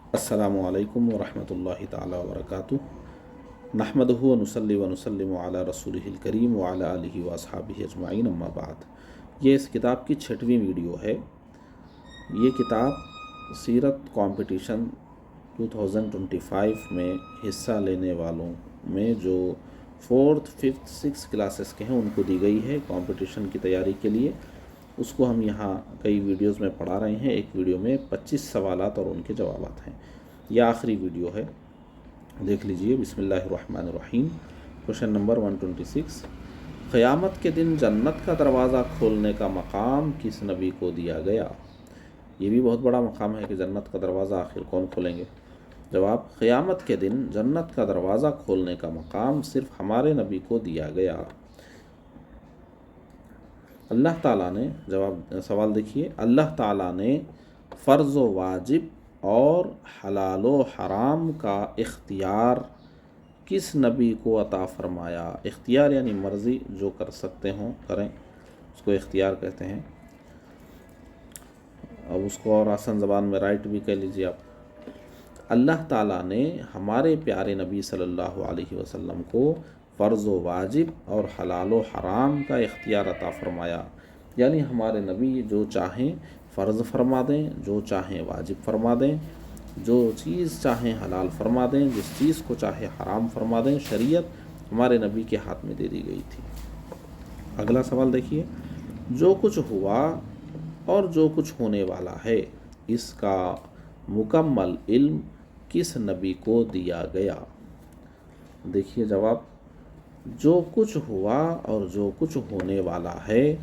अस्सलामु अलैकुम वरहमतुल्लाहि ताला वबरकातुहू नहमदुहु व नुसल्ली व नुसल्लिमु अला रसूलिहिल करीम व अला आलिहि व अस्हाबिहि अजमाइन अम्मा बाद। ये इस किताब की 6वीं वीडियो है। ये किताब सीरत कंपटीशन 2025 में हिस्सा लेने वालों में जो 4th, 5th, 6th क्लासेस के हैं उनको दी गई है कंपटीशन की तैयारी के लिए। उसको हम यहाँ कई वीडियोस में पढ़ा रहे हैं। एक वीडियो में 25 सवालात और उनके जवाबात हैं। यह आखिरी वीडियो है, देख लीजिए। बिस्मिल्लाहिर्रहमानिर्रहीम। क्वेश्चन नंबर 126, क़यामत के दिन जन्नत का दरवाज़ा खोलने का मकाम किस नबी को दिया गया? ये भी बहुत बड़ा मकाम है कि जन्नत का दरवाज़ा आखिर कौन खोलेंगे। जवाब, क़यामत के दिन जन्नत का दरवाज़ा खोलने का मकाम सिर्फ हमारे नबी को दिया गया। अल्लाह ताला ने सवाल देखिए, अल्लाह ताला ने फ़र्ज़ व वाजिब और हलाल व हराम का इख्तियार किस नबी को अता फ़रमाया? इख्तियार यानी मर्ज़ी, जो कर सकते हों करें, उसको इख्तियार कहते हैं। अब उसको और आसान ज़बान में राइट भी कह लीजिए आप। अल्लाह ताला ने हमारे प्यारे नबी सल्लल्लाहु अलैहि वसल्लम को फ़र्ज़ व वाजिब और हलाल व हराम का इख्तियार अता फ़रमाया, यानी हमारे नबी जो चाहें फ़र्ज़ फरमा दें, जो चाहें वाजिब फरमा दें, जो चीज़ चाहें हलाल फरमा दें, जिस चीज़ को चाहे हराम फरमा दें। शरीयत हमारे नबी के हाथ में दे दी गई थी। अगला सवाल देखिए, जो कुछ हुआ और जो कुछ होने वाला है इसका मुकम्मल इल्म किस नबी को दिया गया? देखिए जवाब, जो कुछ हुआ और जो कुछ होने वाला है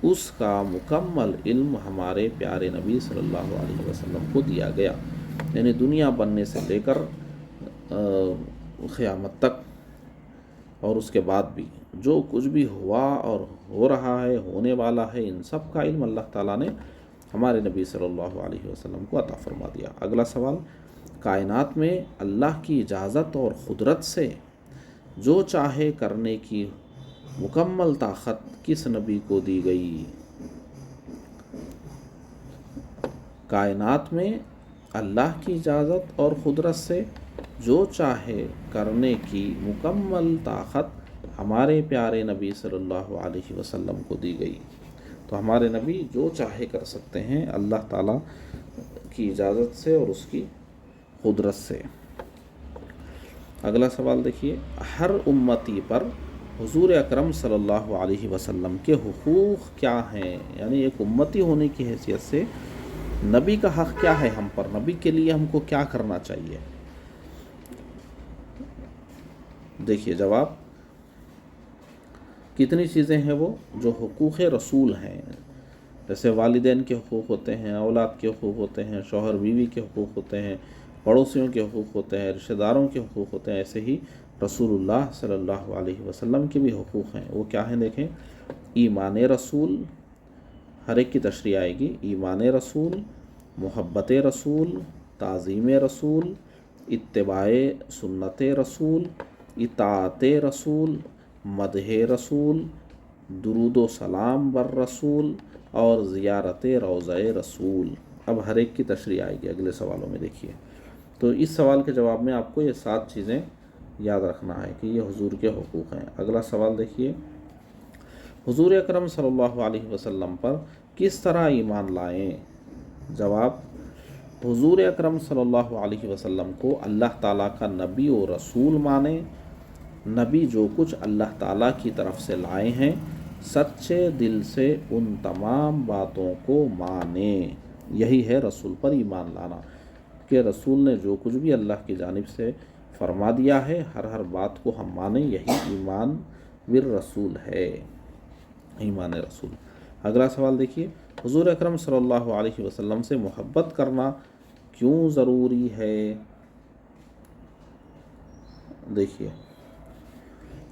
उसका मुकम्मल इल्म हमारे प्यारे नबी सल्लल्लाहु अलैहि वसल्लम को दिया गया। यानी दुनिया बनने से लेकर क़यामत तक और उसके बाद भी जो कुछ भी हुआ और हो रहा है, होने वाला है, इन सब का इल्म अल्लाह ताला ने हमारे नबी सल्लल्लाहु अलैहि वसल्लम को अता फरमा दिया। अगला सवाल, कायनात में अल्लाह की इजाज़त और क़ुदरत से जो चाहे करने की मुकम्मल ताकत किस नबी को दी गई? कायनात में अल्लाह की इजाज़त और क़ुदरत से जो चाहे करने की मुकम्मल ताकत हमारे प्यारे नबी सल्लल्लाहु अलैहि वसल्लम को दी गई। तो हमारे नबी जो चाहे कर सकते हैं अल्लाह ताला की इजाज़त से और उसकी क़ुदरत से। अगला सवाल देखिए, हर उम्मती पर हुज़ूर अकरम सल्लल्लाहु अलैहि वसल्लम के हुकूक़ क्या हैं? यानी एक उम्मती होने की हैसियत से नबी का हक़ क्या है हम पर, नबी के लिए हमको क्या करना चाहिए? देखिए जवाब, कितनी चीज़ें हैं वो जो हुकूक़ रसूल हैं। जैसे वालिदैन के हुकूक़ होते हैं, औलाद के हुकूक़ होते हैं, शौहर बीवी के हुकूक़ होते हैं, पड़ोसियों के हुकूक़ होते हैं, रिश्तेदारों के हुकूक़ होते हैं। ऐसे ही रसूलुल्लाह सल्लल्लाहु अलैहि वसल्लम के भी हुकूक़ हैं। वो क्या हैं देखें, ईमान रसूल, हर एक की तशरीह आएगी। ईमान रसूल, मोहब्बत रसूल, ताज़ीम रसूल, इत्तिबाए सुन्नत रसूल, इताअत रसूल, मदह रसूल, दुरूद व सलाम बर रसूल और ज़ियारत रोज़ा रसूल। अब हर एक की तशरीह आएगी अगले सवालों में। देखिए, तो इस सवाल के जवाब में आपको ये 7 चीज़ें याद रखना है कि ये हुजूर के हुकूक़ हैं। अगला सवाल देखिए, हुजूर अकरम सल्लल्लाहु अलैहि वसल्लम पर किस तरह ईमान लाएं? जवाब, हुजूर अकरम सल्लल्लाहु अलैहि वसल्लम को अल्लाह ताला का नबी और रसूल माने। नबी जो कुछ अल्लाह ताला की तरफ से लाए हैं सच्चे दिल से उन तमाम बातों को माने। यही है रसूल पर ईमान लाना, कि रसूल ने जो कुछ भी अल्लाह की जानिब से फरमा दिया है हर बात को हम माने। यही ईमान बिर रसूल है, ईमान रसूल। अगला सवाल देखिए, हुजूर अकरम सल्लल्लाहु अलैहि वसल्लम से मोहब्बत करना क्यों ज़रूरी है? देखिए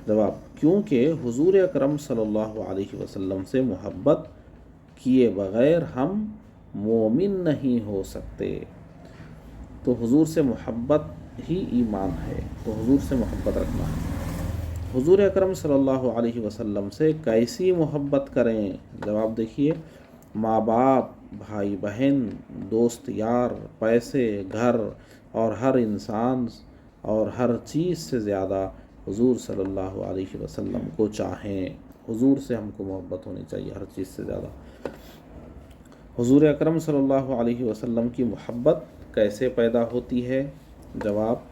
जवाब, क्योंकि हुजूर अकरम सल्लल्लाहु अलैहि वसल्लम से मोहब्बत किए बग़ैर हम मोमिन नहीं हो सकते। तो हुजूर से मोहब्बत ही ईमान है, तो हुजूर से मोहब्बत रखना है। हुजूर अकरम सल्लल्लाहु अलैहि वसल्लम से कैसी मोहब्बत करें? जवाब देखिए, माँ बाप, भाई बहन, दोस्त यार, पैसे, घर और हर इंसान और हर चीज़ से ज़्यादा हुजूर सल्लल्लाहु अलैहि वसल्लम को चाहें। हुजूर से हमको मोहब्बत होनी चाहिए हर चीज़ से ज़्यादा। हुजूर अकरम सल्लल्लाहु अलैहि वसल्लम की मोहब्बत कैसे पैदा होती है? जवाब,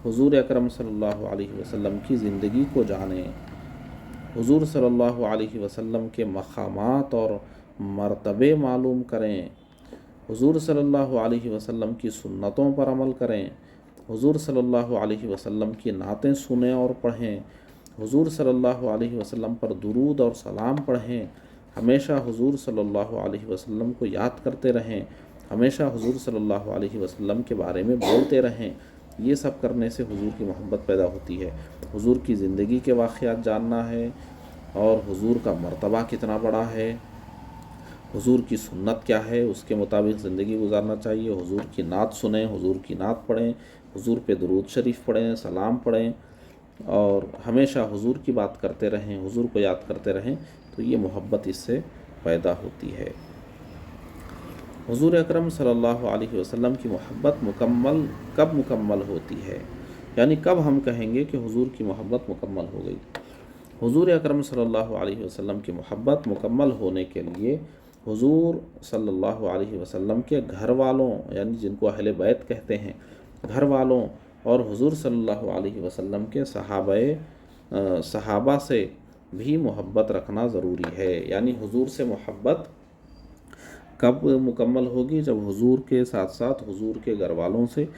हुजूर अकरम सल्लल्लाहु अलैहि वसल्लम की ज़िंदगी को जानें, हुजूर सल्लल्लाहु अलैहि वसल्लम के मकामात और मर्तबे मालूम करें, हुजूर सल्लल्लाहु अलैहि वसल्लम की सुन्नतों पर अमल करें, हुजूर सल्लल्लाहु अलैहि वसल्लम की नातें सुनें और पढ़ें, हुजूर सल्लल्लाहु अलैहि वसल्लम पर दुरूद और सलाम पढ़ें, हमेशा हुजूर सल्लल्लाहु अलैहि वसल्लम को याद करते रहें, हमेशा हुजूर सल्लल्लाहु अलैहि वसल्लम के बारे में बोलते रहें। ये सब करने से हुजूर की मोहब्बत पैदा होती है। हुजूर की ज़िंदगी के वाक़यात जानना है और हुजूर का मर्तबा कितना बड़ा है, हुजूर की सुन्नत क्या है, उसके मुताबिक ज़िंदगी गुजारना चाहिए। हुजूर की नात सुनें, हुजूर की नात पढ़ें, हुजूर पे दुरूद शरीफ पढ़ें, सलाम पढ़ें और हमेशा हुजूर की बात करते रहें, हुजूर को याद करते रहें, तो ये मोहब्बत इससे पैदा होती है। हुजूर अकरम सल्लल्लाहु अलैहि वसल्लम की मोहब्बत कब मुकम्मल होती है, यानी कब हम कहेंगे कि हुजूर की मोहब्बत मुकम्मल हो गई। हुजूर अकरम सल्लल्लाहु अलैहि वसल्लम की मोहब्बत मुकम्मल होने के लिए हुजूर सल्लल्लाहु अलैहि वसल्लम के घर वालों, यानी जिनको अहले बैत कहते हैं, घर वालों और हुजूर सल्लल्लाहु अलैहि वसल्लम के सहाबा से भी मोहब्बत रखना ज़रूरी है। यानी हुजूर से मोहब्बत कब मुकम्मल होगी? जब हुजूर के साथ साथ हुजूर के घर वालों से,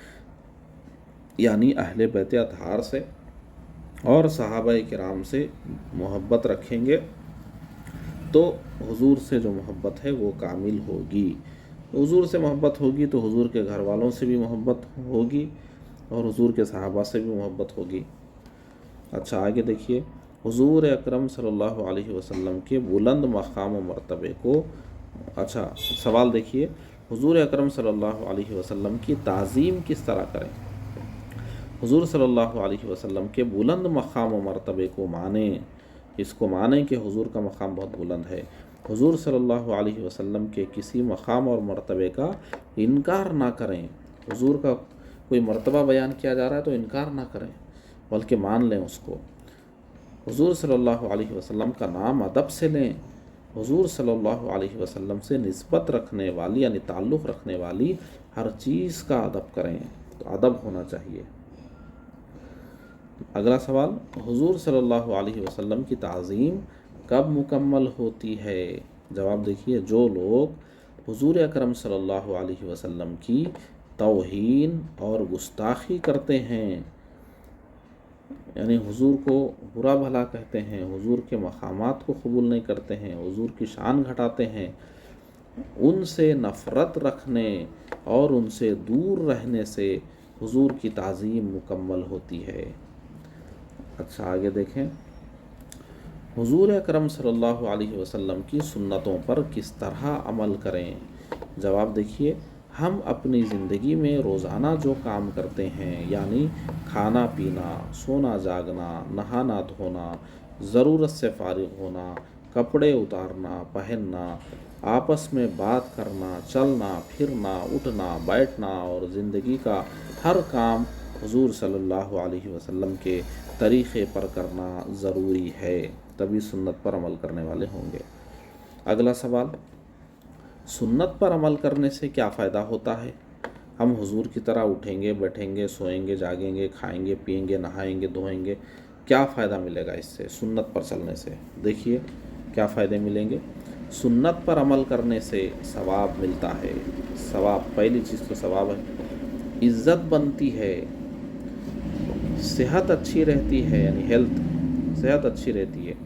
यानी अहले बैत अतहार से और सहाबाए किराम से मोहब्बत रखेंगे, तो हुजूर से जो मोहब्बत है वो कामिल होगी। हुजूर से मोहब्बत होगी तो हुजूर के घर वालों से भी मोहब्बत होगी और हुजूर के सहाबा से भी मोहब्बत होगी। अच्छा, आगे देखिए, हुजूर अकरम सल्लल्लाहु अलैहि वसल्लम के बुलंद मकाम व मर्तबे को, अच्छा सवाल देखिए, हुजूर अकरम सल्लल्लाहु अलैहि वसल्लम की ताज़ीम किस तरह करें? हुजूर सल्लल्लाहु अलैहि वसल्लम के बुलंद मकाम व मर्तबे को मानें, इसको मानें कि हुजूर का मकाम बहुत बुलंद है। हुजूर सल्लल्लाहु अलैहि वसल्लम के किसी मकाम और मर्तबे का इनकार ना करें। हुजूर का कोई मर्तबा बयान किया जा रहा है तो इनकार ना करें, बल्कि मान लें उसको। हुजूर सल्लल्लाहु अलैहि वसल्लम का नाम अदब से लें। हुजूर सल्लल्लाहु अलैहि वसल्लम से निस्बत रखने वाली, यानी ताल्लुक़ रखने वाली हर चीज़ का अदब करें, तो अदब होना चाहिए। अगला सवाल, हुजूर सल्लल्लाहु अलैहि वसल्लम की ताज़ीम कब मुकम्मल होती है? जवाब देखिए, जो लोग हुजूर अकरम सल्लल्लाहु अलैहि वसल्लम की तौहीन और गुस्ताखी करते हैं, यानी हुजूर को बुरा भला कहते हैं, हुजूर के मकामात को कबूल नहीं करते हैं, हुजूर की शान घटाते हैं, उनसे नफ़रत रखने और उनसे दूर रहने से हुजूर की ताज़ीम मुकम्मल होती है। अच्छा, आगे देखें, हुजूर अकरम सल्लल्लाहु अलैहि वसल्लम की सुन्नतों पर किस तरह अमल करें? जवाब देखिए, हम अपनी ज़िंदगी में रोज़ाना जो काम करते हैं, यानी खाना पीना, सोना जागना, नहाना धोना, ज़रूरत से फारिग होना, कपड़े उतारना पहनना, आपस में बात करना, चलना फिरना, उठना बैठना और ज़िंदगी का हर काम हुजूर सल्लल्लाहु अलैहि वसल्लम के तरीक़े पर करना ज़रूरी है, तभी सुन्नत पर अमल करने वाले होंगे। अगला सवाल, सुन्नत पर अमल करने से क्या फ़ायदा होता है? हम हुजूर की तरह उठेंगे, बैठेंगे, सोएंगे, जागेंगे, खाएंगे, पिएंगे, नहाएंगे, धोएंगे, क्या फ़ायदा मिलेगा इससे सुन्नत पर चलने से? देखिए क्या फ़ायदे मिलेंगे। सुन्नत पर अमल करने से सवाब मिलता है। सवाब, पहली चीज़ तो सवाब है, इज़्ज़त बनती है, सेहत अच्छी रहती है, यानी हेल्थ, सेहत अच्छी रहती है।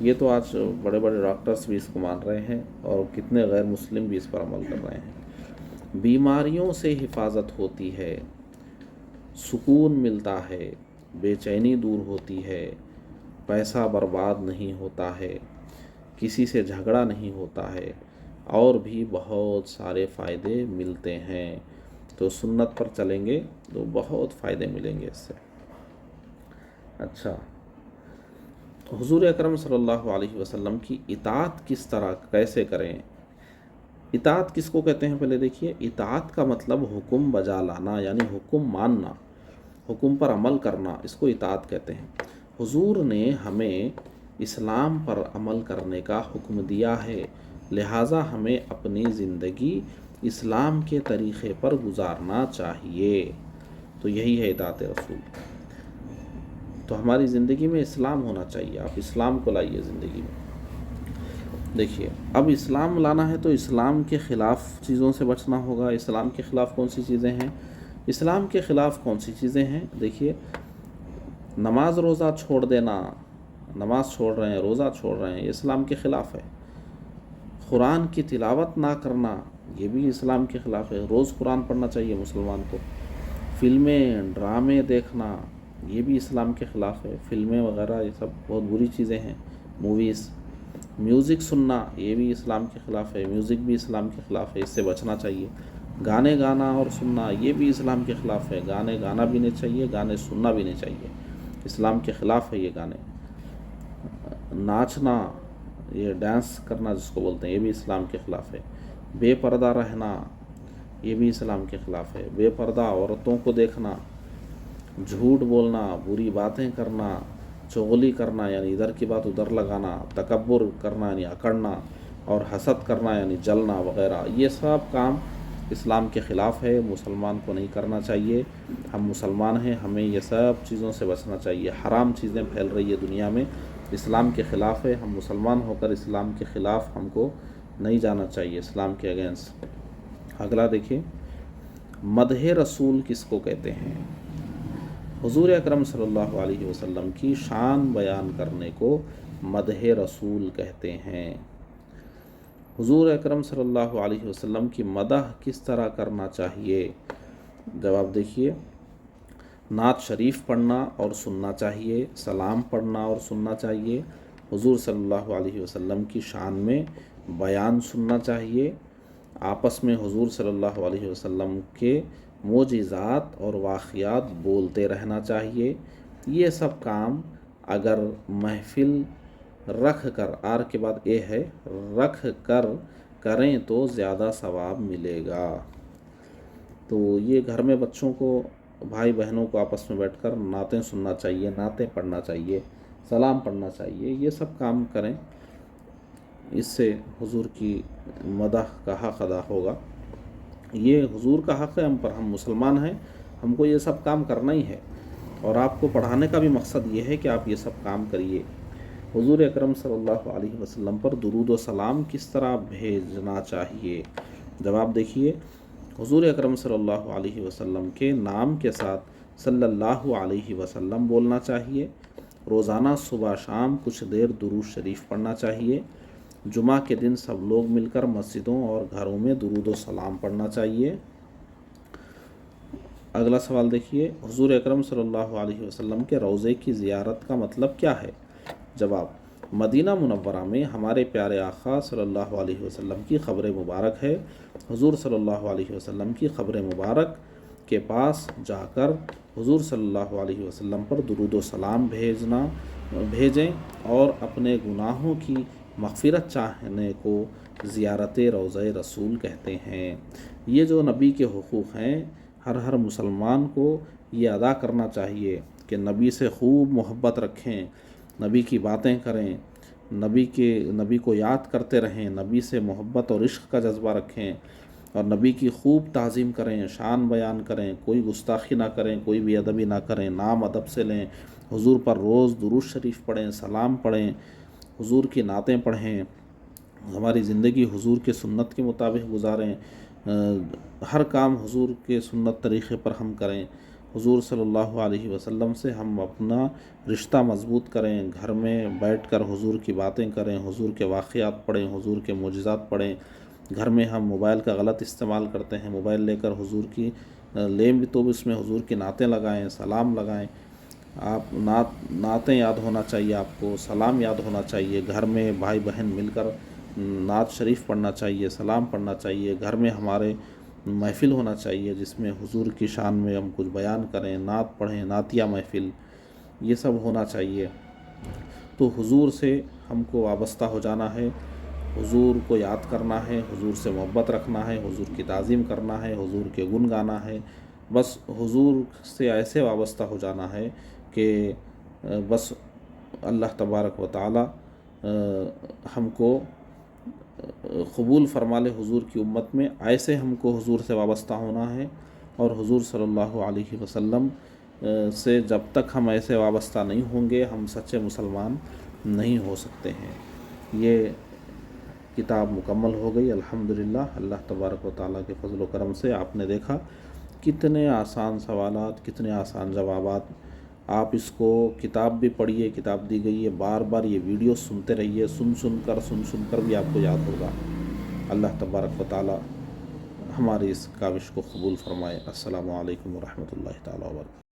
ये तो आज बड़े बड़े डॉक्टर्स भी इसको मान रहे हैं और कितने गैर मुस्लिम भी इस पर अमल कर रहे हैं। बीमारियों से हिफाजत होती है, सुकून मिलता है, बेचैनी दूर होती है, पैसा बर्बाद नहीं होता है, किसी से झगड़ा नहीं होता है और भी बहुत सारे फ़ायदे मिलते हैं। तो सुन्नत पर चलेंगे तो बहुत फ़ायदे मिलेंगे इससे। अच्छा, हुजूर अकरम सल्लल्लाहु अलैहि वसल्लम की इताअत किस तरह कैसे करें? اطاعت کس کو کہتے ہیں پہلے دیکھیے. اطاعت کا مطلب حکم بجا لانا، یعنی حکم ماننا، حکم پر عمل کرنا، اس کو اطاعت کہتے ہیں. حضور نے ہمیں اسلام پر عمل کرنے کا حکم دیا ہے، لہٰذا ہمیں اپنی زندگی اسلام کے طریقے پر گزارنا چاہیے. تو یہی ہے اطاعت رسول. تو ہماری زندگی میں اسلام ہونا چاہیے. آپ اسلام کو لائیے زندگی میں. دیکھیے اب اسلام لانا ہے تو اسلام کے خلاف چیزوں سے بچنا ہوگا. اسلام کے خلاف کون سی چیزیں ہیں؟ اسلام کے خلاف کون سی چیزیں ہیں؟ دیکھیے نماز روزہ چھوڑ دینا، نماز چھوڑ رہے ہیں، روزہ چھوڑ رہے ہیں، یہ اسلام کے خلاف ہے. قرآن کی تلاوت نہ کرنا، یہ بھی اسلام کے خلاف ہے. روز قرآن پڑھنا چاہیے مسلمان کو. فلمیں ڈرامے دیکھنا، یہ بھی اسلام کے خلاف ہے. فلمیں وغیرہ یہ سب بہت بری چیزیں ہیں. موویز، میوزک سننا، یہ بھی اسلام کے خلاف ہے. میوزک بھی اسلام کے خلاف ہے، اس سے بچنا چاہیے. گانے گانا اور سننا، یہ بھی اسلام کے خلاف ہے. گانے گانا بھی نہیں چاہیے، گانے سننا بھی نہیں چاہیے. اسلام کے خلاف ہے یہ گانے. ناچنا، یہ ڈانس کرنا جس کو بولتے ہیں، یہ بھی اسلام کے خلاف ہے. بے پردہ رہنا، یہ بھی اسلام کے خلاف ہے. بے پردہ عورتوں کو دیکھنا، جھوٹ بولنا، بری باتیں کرنا، چغلی کرنا یعنی ادھر کی بات ادھر لگانا، تکبر کرنا یعنی اکڑنا، اور حسد کرنا یعنی جلنا وغیرہ، یہ سب کام اسلام کے خلاف ہے. مسلمان کو نہیں کرنا چاہیے. ہم مسلمان ہیں، ہمیں یہ سب چیزوں سے بچنا چاہیے. حرام چیزیں پھیل رہی ہے دنیا میں، اسلام کے خلاف ہے. ہم مسلمان ہو کر اسلام کے خلاف ہم کو نہیں جانا چاہیے، اسلام کے اگینسٹ. اگلا دیکھیے مدح رسول کس کو کہتے ہیں؟ حضور اکرم صلی اللہ علیہ وسلم کی شان بیان کرنے کو مدح رسول کہتے ہیں. حضور اکرم صلی اللہ علیہ وسلم کی مدح کس طرح کرنا چاہیے؟ جواب دیکھیے نعت شریف پڑھنا اور سننا چاہیے، سلام پڑھنا اور سننا چاہیے، حضور صلی اللہ علیہ وسلم کی شان میں بیان سننا چاہیے، آپس میں حضور صلی اللہ علیہ وسلم کے معجزات اور واقعات بولتے رہنا چاہیے. یہ سب کام اگر محفل رکھ کر، آر کے بعد اے ہے، رکھ کر کریں تو زیادہ ثواب ملے گا. تو یہ گھر میں بچوں کو، بھائی بہنوں کو آپس میں بیٹھ کر نعتیں سننا چاہیے، نعتیں پڑھنا چاہیے، سلام پڑھنا چاہیے. یہ سب کام کریں، اس سے حضور کی مدح کا حق ادا ہوگا. یہ حضور کا حق ہے ہم پر، ہم مسلمان ہیں، ہم کو یہ سب کام کرنا ہی ہے. اور آپ کو پڑھانے کا بھی مقصد یہ ہے کہ آپ یہ سب کام کریے. حضور اکرم صلی اللہ علیہ وسلم پر درود و سلام کس طرح بھیجنا چاہیے؟ جواب دیکھیے حضور اکرم صلی اللہ علیہ وسلم کے نام کے ساتھ صلی اللہ علیہ وسلم بولنا چاہیے. روزانہ صبح شام کچھ دیر درود شریف پڑھنا چاہیے. جمعہ کے دن سب لوگ مل کر مسجدوں اور گھروں میں درود و سلام پڑھنا چاہیے. اگلا سوال دیکھیے حضور اکرم صلی اللہ علیہ وسلم کے روضے کی زیارت کا مطلب کیا ہے؟ جواب مدینہ منورہ میں ہمارے پیارے آقا صلی اللہ علیہ وسلم کی قبر مبارک ہے. حضور صلی اللہ علیہ وسلم کی قبر مبارک کے پاس جا کر حضور صلی اللہ علیہ وسلم پر درود و سلام بھیجیں اور اپنے گناہوں کی مغفرت چاہنے کو زیارت روضہ رسول کہتے ہیں. یہ جو نبی کے حقوق ہیں، ہر مسلمان کو یہ ادا کرنا چاہیے کہ نبی سے خوب محبت رکھیں، نبی کی باتیں کریں، نبی کو یاد کرتے رہیں، نبی سے محبت اور عشق کا جذبہ رکھیں، اور نبی کی خوب تعظیم کریں، شان بیان کریں، کوئی گستاخی نہ کریں، کوئی بے ادبی نہ کریں، نام ادب سے لیں، حضور پر روز درود شریف پڑھیں، سلام پڑھیں، حضور کی نعتیں پڑھیں، ہماری زندگی حضور کے سنت کے مطابق گزاریں، ہر کام حضور کے سنت طریقے پر ہم کریں. حضور صلی اللہ علیہ وسلم سے ہم اپنا رشتہ مضبوط کریں، گھر میں بیٹھ کر حضور کی باتیں کریں، حضور کے واقعات پڑھیں، حضور کے معجزات پڑھیں. گھر میں ہم موبائل کا غلط استعمال کرتے ہیں، موبائل لے کر حضور کی لیں بھی تو اس میں حضور کی نعتیں لگائیں، سلام لگائیں. آپ نعتیں یاد ہونا چاہیے، آپ کو سلام یاد ہونا چاہیے. گھر میں بھائی بہن مل کر نعت شریف پڑھنا چاہیے، سلام پڑھنا چاہیے. گھر میں ہمارے محفل ہونا چاہیے جس میں حضور کی شان میں ہم کچھ بیان کریں، نعت پڑھیں، نعتیہ محفل، یہ سب ہونا چاہیے. تو حضور سے ہم کو وابستہ ہو جانا ہے. حضور کو یاد کرنا ہے، حضور سے محبت رکھنا ہے، حضور کی تعظیم کرنا ہے، حضور کے گن گانا ہے، بس حضور سے ایسے وابستہ ہو جانا ہے کہ بس اللہ تبارک و تعالی ہم کو قبول فرما لے حضور کی امت میں. ایسے ہم کو حضور سے وابستہ ہونا ہے، اور حضور صلی اللہ علیہ وسلم سے جب تک ہم ایسے وابستہ نہیں ہوں گے ہم سچے مسلمان نہیں ہو سکتے ہیں. یہ کتاب مکمل ہو گئی الحمدللہ. اللہ تبارک و تعالیٰ کے فضل و کرم سے آپ نے دیکھا کتنے آسان سوالات، کتنے آسان جوابات. آپ اس کو کتاب بھی پڑھیے، کتاب دی گئی ہے، بار بار یہ ویڈیو سنتے رہیے، سن سن کر بھی آپ کو یاد ہوگا. اللہ تبارک و تعالیٰ ہماری اس کاوش کو قبول فرمائے. السلام علیکم ورحمۃ اللہ تعالیٰ وبرکاتہ.